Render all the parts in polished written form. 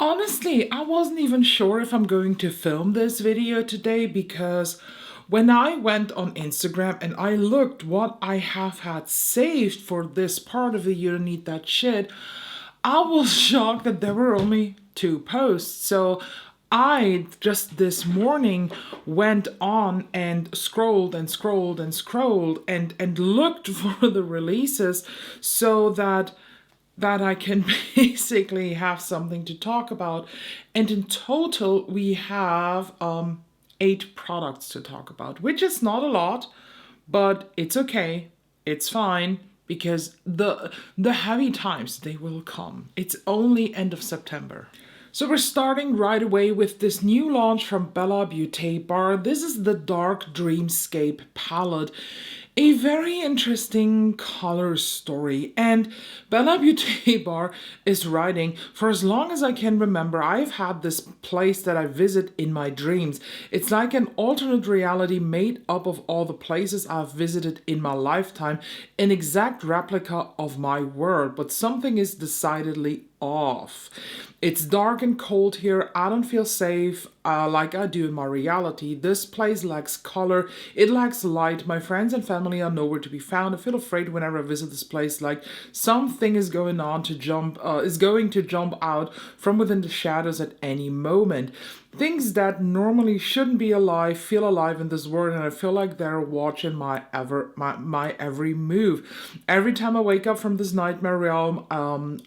Honestly, I wasn't even sure if I'm going to film this video today because when I went on Instagram and I looked what I have had saved for this part of the You Don't Need That Shit, I was shocked that there were only 2 posts. So I just this morning went on and scrolled and scrolled and scrolled and looked for the releases so that I can basically have something to talk about. And in total, we have 8 products to talk about, which is not a lot, but it's okay. It's fine because the heavy times, they will come. It's only end of September. So we're starting right away with this new launch from Bellabeautebar. This is the Dark Dreamscape palette. A very interesting color story, and Bellabeautebar is writing, for as long as I can remember, I've had this place that I visit in my dreams. It's like an alternate reality made up of all the places I've visited in my lifetime, an exact replica of my world, but something is decidedly off. It's dark and cold here. I don't feel safe like I do in my reality. This place lacks color. It lacks light. My friends and family are nowhere to be found. I feel afraid whenever I visit this place, like something is going to jump out from within the shadows at any moment. Things that normally shouldn't be alive feel alive in this world, and I feel like they're watching my every move. Every time I wake up from this nightmare realm,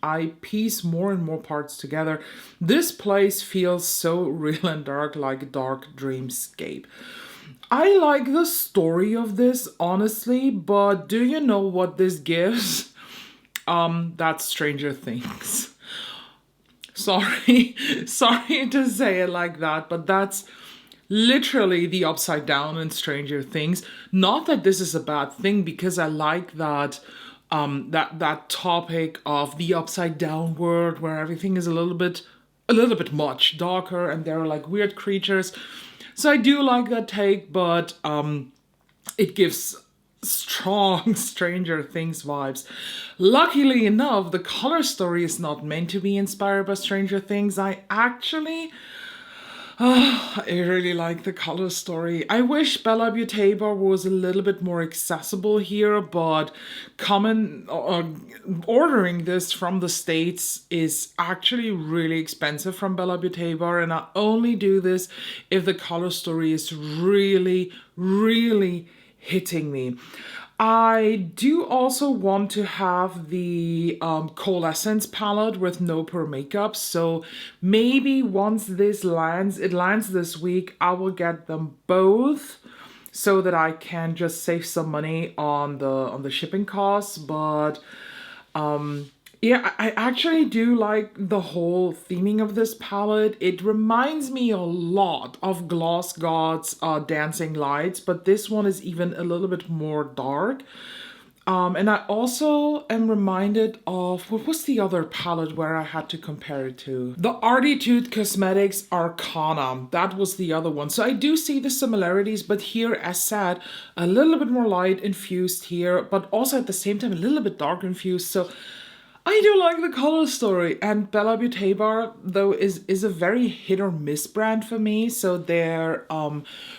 I piece more and more parts together. This place feels so real and dark, like Dark Dreamscape. I like the story of this, honestly, but do you know what this gives? That's Stranger Things. Sorry to say it like that, but that's literally the upside down in Stranger Things. Not that this is a bad thing, because I like that that topic of the upside down world where everything is a little bit much darker and there are like weird creatures. So I do like that take, but it gives strong Stranger Things vibes. Luckily enough, the color story is not meant to be inspired by Stranger Things. I really like the color story. I wish Bellabeautebar was a little bit more accessible here, but ordering this from the States is actually really expensive from Bellabeautebar, and I only do this if the color story is really, really hitting me. I do also want to have the Coalescence palette with no pore makeup, so maybe once this lands, it lands this week, I will get them both so that I can just save some money on the shipping costs. But yeah, I actually do like the whole theming of this palette. It reminds me a lot of Gloss God's Dancing Lights, but this one is even a little bit more dark. And I also am reminded of, what was the other palette where I had to compare it to? The Adept Cosmetics Arcana. That was the other one. So I do see the similarities, but here, as said, a little bit more light infused here, but also at the same time a little bit dark infused. So I do like the color story, and Bellabeautebar, though, is a very hit or miss brand for me. So their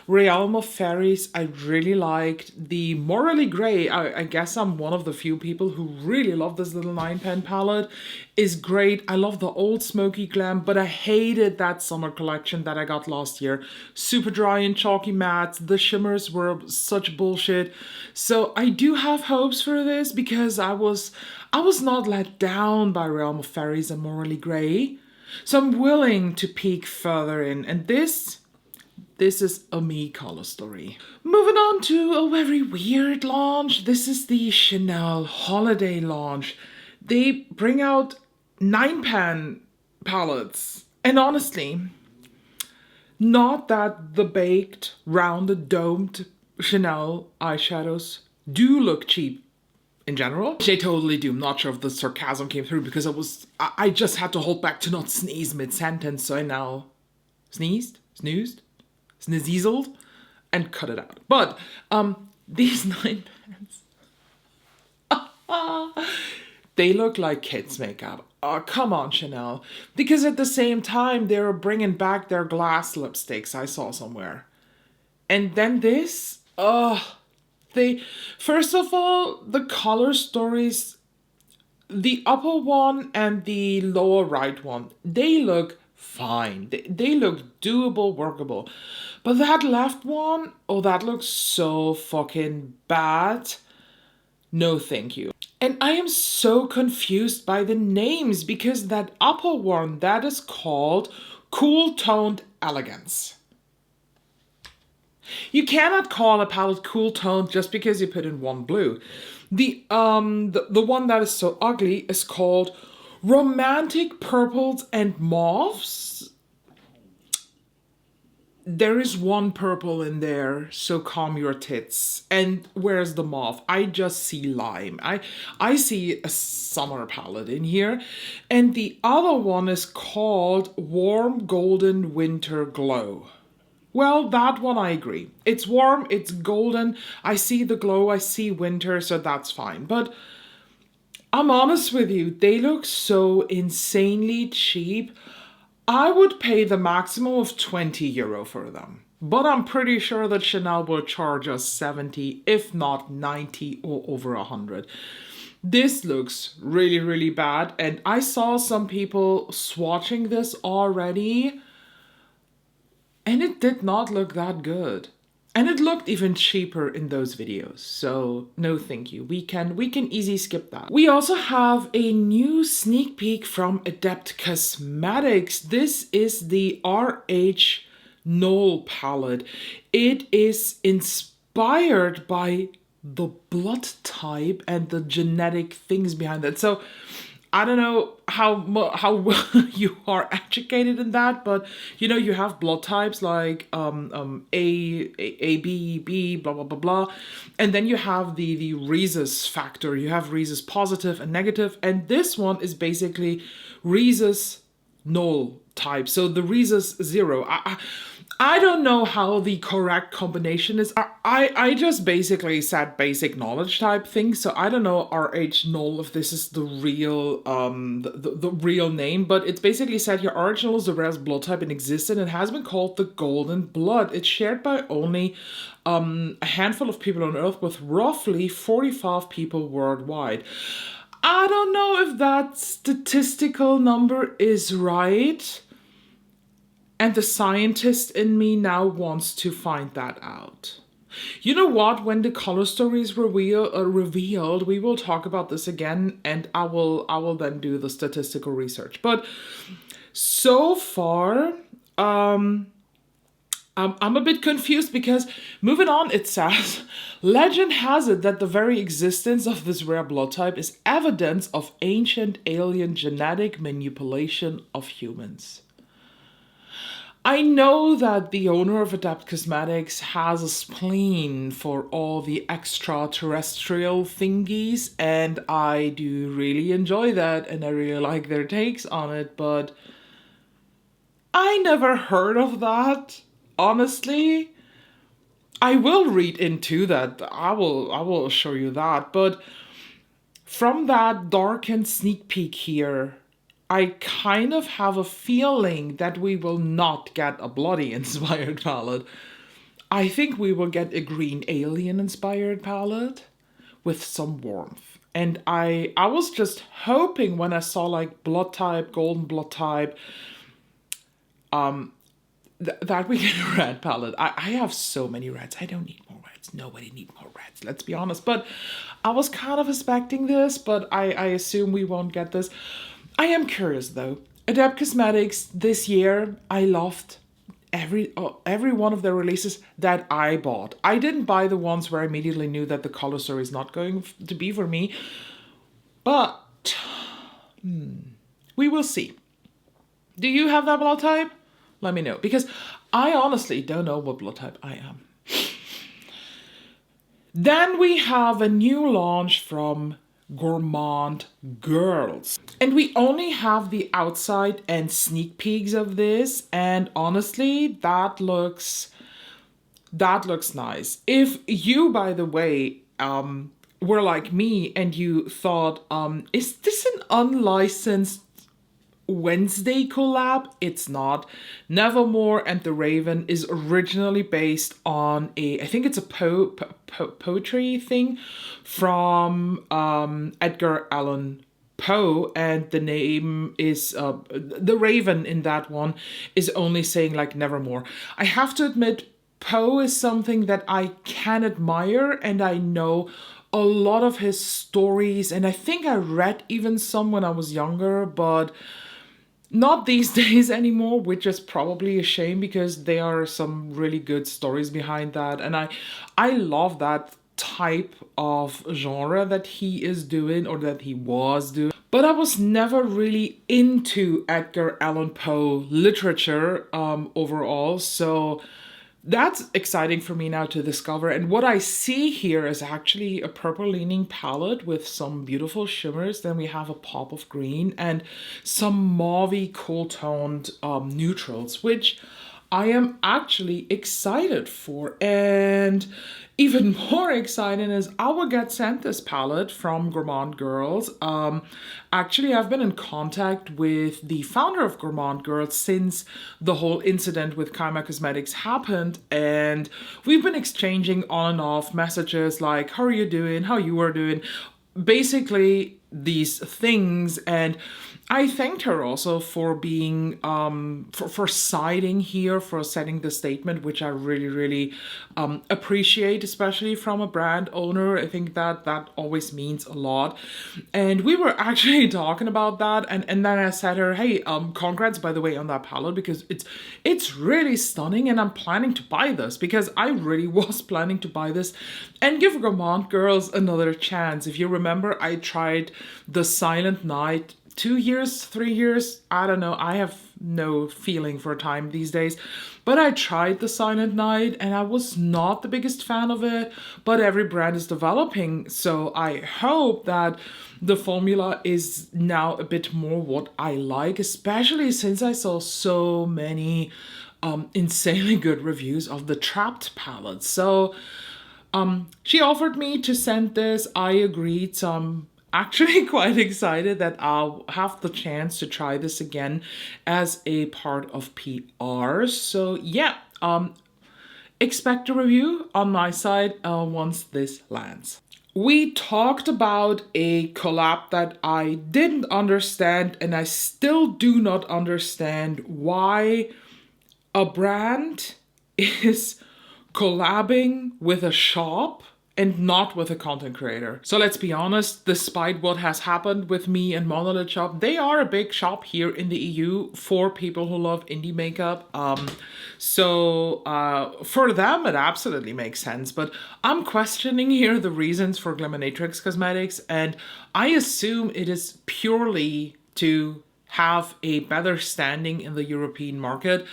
Realm of Fairies, I really liked. The Morally Grey, I guess I'm one of the few people who really love this little 9-pen palette, is great. I love the old smoky glam, but I hated that summer collection that I got last year. Super dry and chalky mattes. The shimmers were such bullshit. So I do have hopes for this because I was not let down by Realm of Fairies and Morally Grey. So I'm willing to peek further in. And this is a me color story. Moving on to a very weird launch. This is the Chanel holiday launch. They bring out 9-pan palettes. And honestly, not that the baked, rounded, domed Chanel eyeshadows do look cheap in general. They totally do. I'm not sure if the sarcasm came through because I just had to hold back to not sneeze mid-sentence, so I now sneezed, snoozed, sneezeled, and cut it out. But these 9 pans, they look like kids' makeup. come on, Chanel. Because at the same time, they're bringing back their glass lipsticks I saw somewhere. And then this, first of all, the color stories, the upper one and the lower right one, they look fine. They look doable, workable. But that left one, oh, that looks so fucking bad. No, thank you. And I am so confused by the names because that upper one, that is called Cool Toned Elegance. You cannot call a palette cool toned just because you put in one blue. The one that is so ugly is called Romantic Purples and Mauves. There is one purple in there, so calm your tits. And where's the mauve? I just see lime. I see a summer palette in here. And the other one is called Warm Golden Winter Glow. Well, that one I agree. It's warm, it's golden, I see the glow, I see winter, so that's fine. But I'm honest with you, they look so insanely cheap. I would pay the maximum of €20 for them. But I'm pretty sure that Chanel will charge us 70, if not 90 or over 100. This looks really, really bad. And I saw some people swatching this already. And it did not look that good. And it looked even cheaper in those videos. So no thank you. We can easily skip that. We also have a new sneak peek from Adept Cosmetics. This is the Rhnull palette. It is inspired by the blood type and the genetic things behind it. So I don't know how well you are educated in that, but you know, you have blood types like A, B, B, blah, blah, blah, blah. And then you have the rhesus factor. You have rhesus positive and negative. And this one is basically rhesus null type. So the rhesus 0. I don't know how the correct combination is. I just basically said basic knowledge type thing, so I don't know Rhnull if this is the real the real name, but it's basically said here Rhnull is the rarest blood type in existence and has been called the golden blood. It's shared by only a handful of people on Earth, with roughly 45 people worldwide. I don't know if that statistical number is right. And the scientist in me now wants to find that out. You know what? When the color story is revealed, we will talk about this again, and I will then do the statistical research. But so far, I'm a bit confused because moving on, it says, legend has it that the very existence of this rare blood type is evidence of ancient alien genetic manipulation of humans. I know that the owner of Adept Cosmetics has a spleen for all the extraterrestrial thingies, and I do really enjoy that, and I really like their takes on it, but I never heard of that, honestly. I will read into that, I will show you that, but from that darkened sneak peek here, I kind of have a feeling that we will not get a bloody inspired palette. I think we will get a green alien inspired palette with some warmth. And I was just hoping when I saw like blood type, golden blood type, that we get a red palette. I have so many reds. I don't need more reds. Nobody needs more reds, let's be honest. But I was kind of expecting this, but I assume we won't get this. I am curious though. Adept Cosmetics this year, I loved every one of their releases that I bought. I didn't buy the ones where I immediately knew that the color story is not going to be for me. But we will see. Do you have that blood type? Let me know, because I honestly don't know what blood type I am. Then we have a new launch from Gourmand Girls. And we only have the outside and sneak peeks of this, and honestly, that looks nice. If you, by the way, were like me and you thought, is this an unlicensed Wednesday collab. It's not. Nevermore and the Raven is originally based on I think it's a poetry thing from Edgar Allan Poe, and the name is the Raven in that one is only saying like Nevermore. I have to admit, Poe is something that I can admire, and I know a lot of his stories, and I think I read even some when I was younger, but not these days anymore, which is probably a shame because there are some really good stories behind that, and I love that type of genre that he is doing, or that he was doing. But I was never really into Edgar Allan Poe literature overall, so that's exciting for me now to discover. And what I see here is actually a purple-leaning palette with some beautiful shimmers. Then we have a pop of green and some mauvey cool-toned neutrals, which I am actually excited for. And even more exciting is I will get sent this palette from Gourmand Girls. Actually, I've been in contact with the founder of Gourmand Girls since the whole incident with Adept Cosmetics happened, and we've been exchanging on and off messages like, how are you doing, how you are doing, basically these things. And I thanked her also for being for siding here, for setting the statement, which I really appreciate, especially from a brand owner. I think that always means a lot. And we were actually talking about that, and then I said to her, hey, congrats by the way on that palette, because it's really stunning, and I'm planning to buy this, because I really was planning to buy this and give Gourmand Girls another chance. If you remember, I tried the Silent Night 2 years, 3 years, I don't know. I have no feeling for time these days. But I tried the Silent Night and I was not the biggest fan of it. But every brand is developing, so I hope that the formula is now a bit more what I like, especially since I saw so many insanely good reviews of the Trapped palette. So she offered me to send this. I agreed, so I'm actually quite excited that I'll have the chance to try this again as a part of PR. So yeah, expect a review on my side once this lands. We talked about a collab that I didn't understand, and I still do not understand why a brand is collabing with a shop and not with a content creator. So let's be honest, despite what has happened with me and Monolith shop, they are a big shop here in the EU for people who love indie makeup. So for them, it absolutely makes sense. But I'm questioning here the reasons for Glaminatrix Cosmetics, and I assume it is purely to have a better standing in the European market.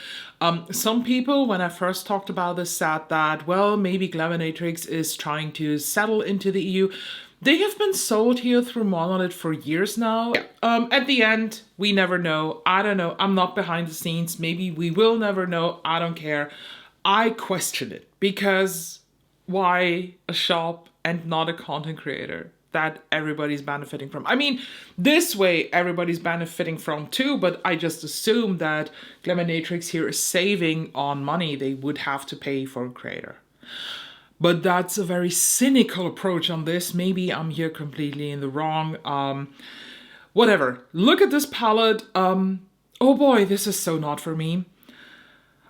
Some people, when I first talked about this, said that, well, maybe Glaminatrix is trying to settle into the EU. They have been sold here through Monolith for years now. Yeah. At the end, we never know. I don't know. I'm not behind the scenes. Maybe we will never know. I don't care. I question it, because why a shop and not a content creator that everybody's benefiting from? I mean, this way everybody's benefiting from too, but I just assume that Glaminatrix here is saving on money they would have to pay for a creator. But that's a very cynical approach on this. Maybe I'm here completely in the wrong. Whatever. Look at this palette. Oh boy, this is so not for me.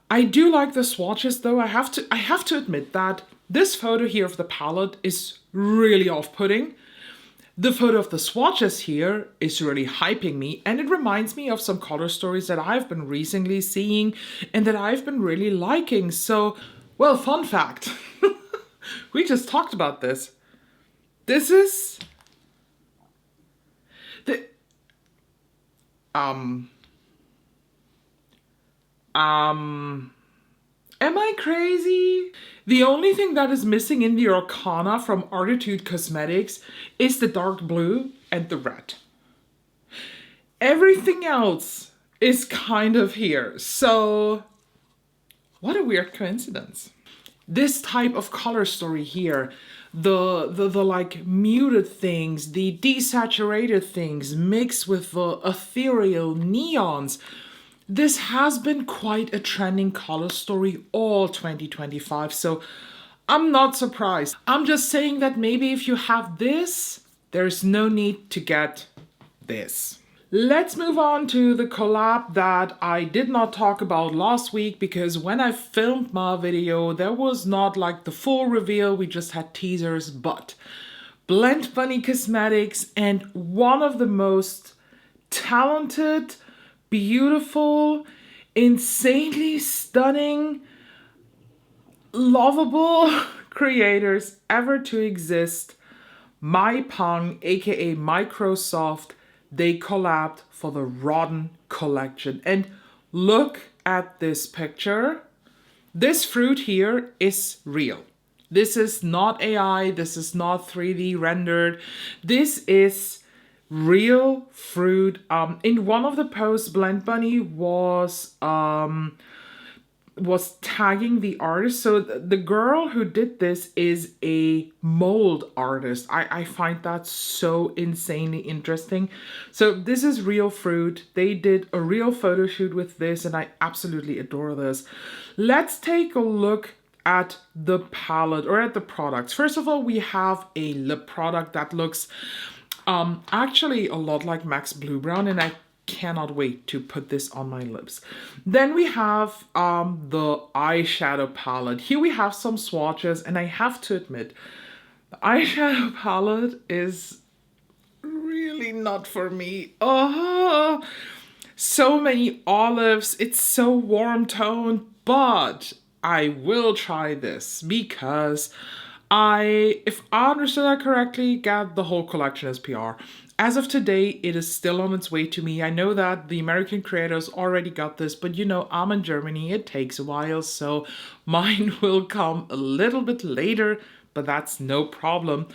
I do like the swatches though. I have to admit that this photo here of the palette is really off-putting. The photo of the swatches here is really hyping me, and it reminds me of some color stories that I've been recently seeing and that I've been really liking. So, well, fun fact. We just talked about this. This is the am I crazy? The only thing that is missing in the Arcana from Adept Cosmetics is the dark blue and the red. Everything else is kind of here. So, what a weird coincidence. This type of color story here, the like muted things, the desaturated things mixed with the ethereal neons. This has been quite a trending color story all 2025, so I'm not surprised. I'm just saying that maybe if you have this, there's no need to get this. Let's move on to the collab that I did not talk about last week, because when I filmed my video, there was not like the full reveal, we just had teasers, but Blendbunny Cosmetics and one of the most talented, beautiful, insanely stunning, lovable creators ever to exist, MyPong, aka Microsoft, they collabed for the Rhnull collection. And look at this picture. This fruit here is real. This is not AI, this is not 3D rendered. This is real fruit. In one of the posts, Blendbunny was tagging the artist. So the girl who did this is a mold artist. I find that so insanely interesting. So this is real fruit. They did a real photo shoot with this and I absolutely adore this. Let's take a look at the palette or at the products. First of all, we have a lip product that looks actually a lot like Max Blue Brown, and I cannot wait to put this on my lips. Then we have the eyeshadow palette. Here we have some swatches, and I have to admit, the eyeshadow palette is really not for me. Oh, so many olives. It's so warm toned, but I will try this because if I understood that correctly, got the whole collection as PR. As of today, it is still on its way to me. I know that the American creators already got this, but you know, I'm in Germany, it takes a while, so mine will come a little bit later, but that's no problem.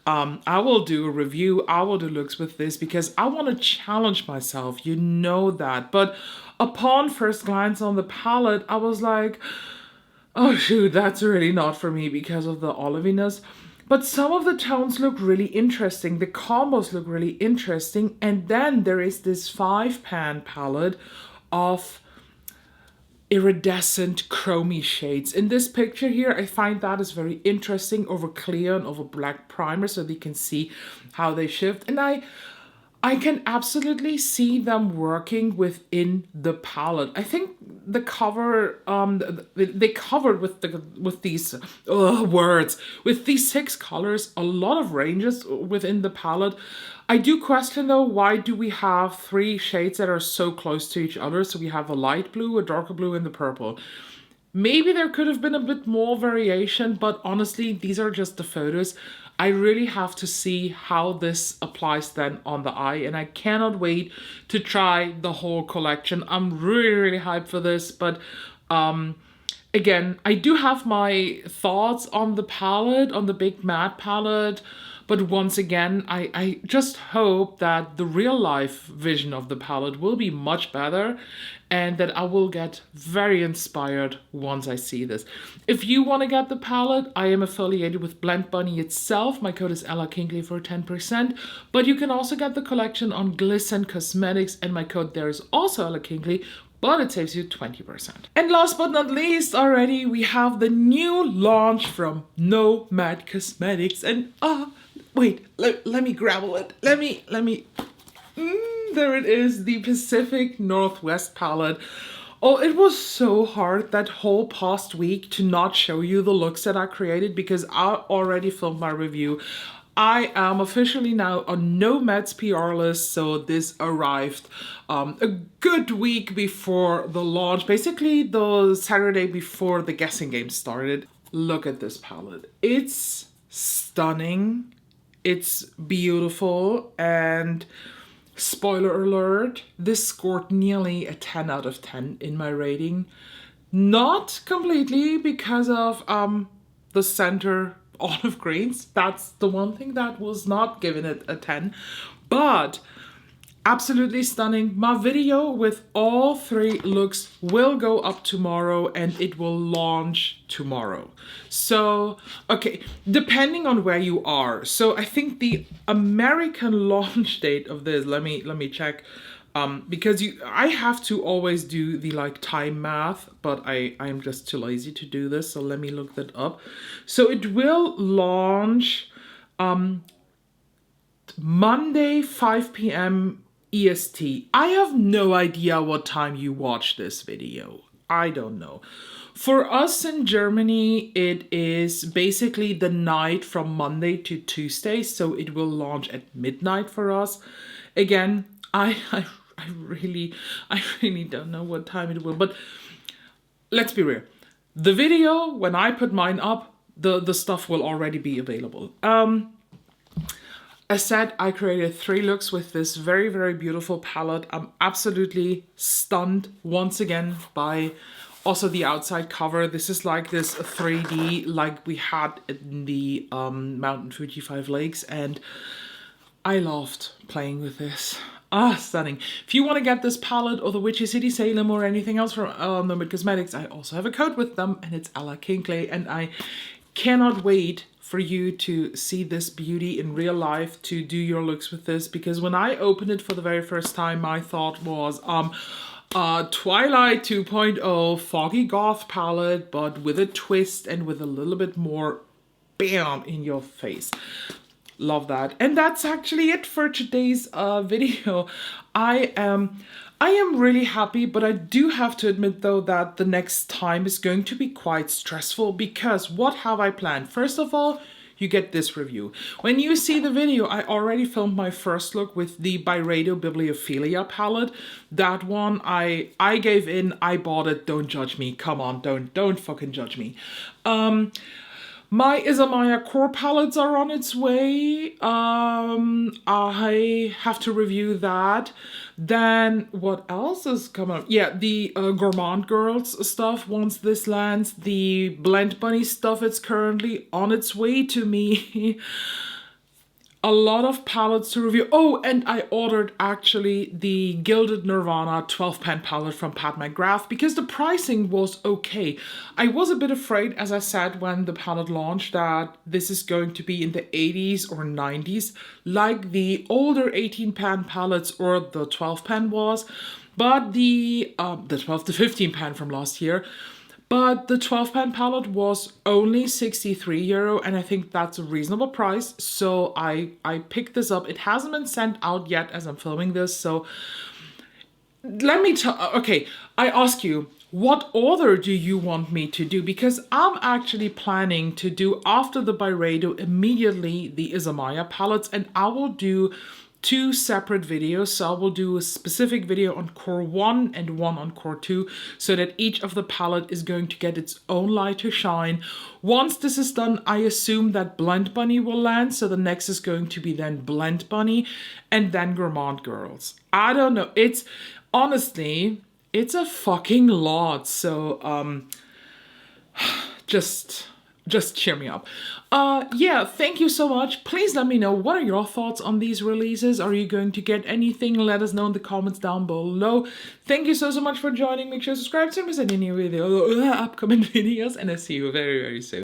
I will do a review, I will do looks with this because I want to challenge myself, you know that. But upon first glance on the palette, I was like, oh shoot, that's really not for me because of the oliviness. But some of the tones look really interesting. The combos look really interesting. And then there is this 5-pan palette of iridescent chromy shades. In this picture here, I find that is very interesting over clear and over black primer so they can see how they shift. And I can absolutely see them working within the palette. I think the cover, they covered with these words, with these 6 colors, a lot of ranges within the palette. I do question though, why do we have 3 shades that are so close to each other? So we have a light blue, a darker blue, and the purple. Maybe there could have been a bit more variation, but honestly, these are just the photos. I really have to see how this applies then on the eye, and I cannot wait to try the whole collection. I'm really hyped for this, but again, I do have my thoughts on the palette, on the big matte palette, but once again, I just hope that the real life vision of the palette will be much better and that I will get very inspired once I see this. If you want to get the palette, I am affiliated with Blendbunny itself. My code is ELLAKINKLEY for 10%, but you can also get the collection on Adept Cosmetics, and my code there is also ELLAKINKLEY, but it saves you 20%. And last but not least already, we have the new launch from Nomad Cosmetics, and wait, let me grabble it. Let me. There it is, the Pacific Northwest palette. Oh, it was so hard that whole past week to not show you the looks that I created because I already filmed my review. I am officially now on Nomad's PR list, so this arrived a good week before the launch, basically the Saturday before the guessing game started. Look at this palette. It's stunning, it's beautiful, and spoiler alert, this scored nearly a 10 out of 10 in my rating. Not completely because of the center olive greens. That's the one thing that was not giving it a 10. But Absolutely stunning. My video with all 3 looks will go up tomorrow and it will launch tomorrow. So, okay, depending on where you are. So I think the American launch date of this, let me check. Because I have to always do the like time math, but I'm just too lazy to do this. So let me look that up. So it will launch Monday, 5 p.m. EST. I have no idea what time you watch this video. I don't know. For us in Germany, it is basically the night from Monday to Tuesday, so it will launch at midnight for us. Again, I really don't know what time it will, but let's be real. The video, when I put mine up, the stuff will already be available. As said, I created 3 looks with this very, very beautiful palette. I'm absolutely stunned once again by also the outside cover. This is like this 3D like we had in the Mountain Fuji 5 Lakes, and I loved playing with this. Stunning. If you want to get this palette or the Witchy City Salem or anything else from Nomad Cosmetics, I also have a code with them, and it's ELLAKINKLEY, and I cannot wait for you to see this beauty in real life, to do your looks with this, because when I opened it for the very first time, my thought was Twilight 2.0 foggy goth palette, but with a twist and with a little bit more bam in your face. Love that. And that's actually it for today's video. I am really happy, but I do have to admit though that the next time is going to be quite stressful, because what have I planned? First of all, you get this review. When you see the video, I already filmed my first look with the Byredo Bibliophilia palette. That one, I gave in, I bought it, don't judge me. Come on, don't fucking judge me. My Isamaya core palettes are on its way. I have to review that. Then what else is coming up? Yeah, the Gourmand Girls stuff once this lands. The Blendbunny stuff, it's currently on its way to me. A lot of palettes to review. Oh, and I ordered actually the Gilded Nirvana 12-pan palette from Pat McGrath because the pricing was okay. I was a bit afraid, as I said when the palette launched, that this is going to be in the 80s or 90s, like the older 18-pan palettes or the 12-pan was, but the 12 to 15-pan from last year. But the 12-pan palette was only €63, and I think that's a reasonable price. So I picked this up. It hasn't been sent out yet as I'm filming this. So let me tell, okay, I ask you, what order do you want me to do? Because I'm actually planning to do, after the Byredo, immediately the Isamaya palettes, and I will do 2 separate videos. So I will do a specific video on core 1 and one on core 2, so that each of the palette is going to get its own light to shine. Once this is done, I assume that Blendbunny will land, so the next is going to be then Blendbunny and then Gourmand Girls. I don't know, it's honestly, it's a fucking lot. So just cheer me up. Yeah, thank you so much. Please let me know, what are your thoughts on these releases? Are you going to get anything? Let us know in the comments down below. Thank you so much for joining. Make sure to subscribe to miss any video upcoming videos, and I'll see you very, very soon.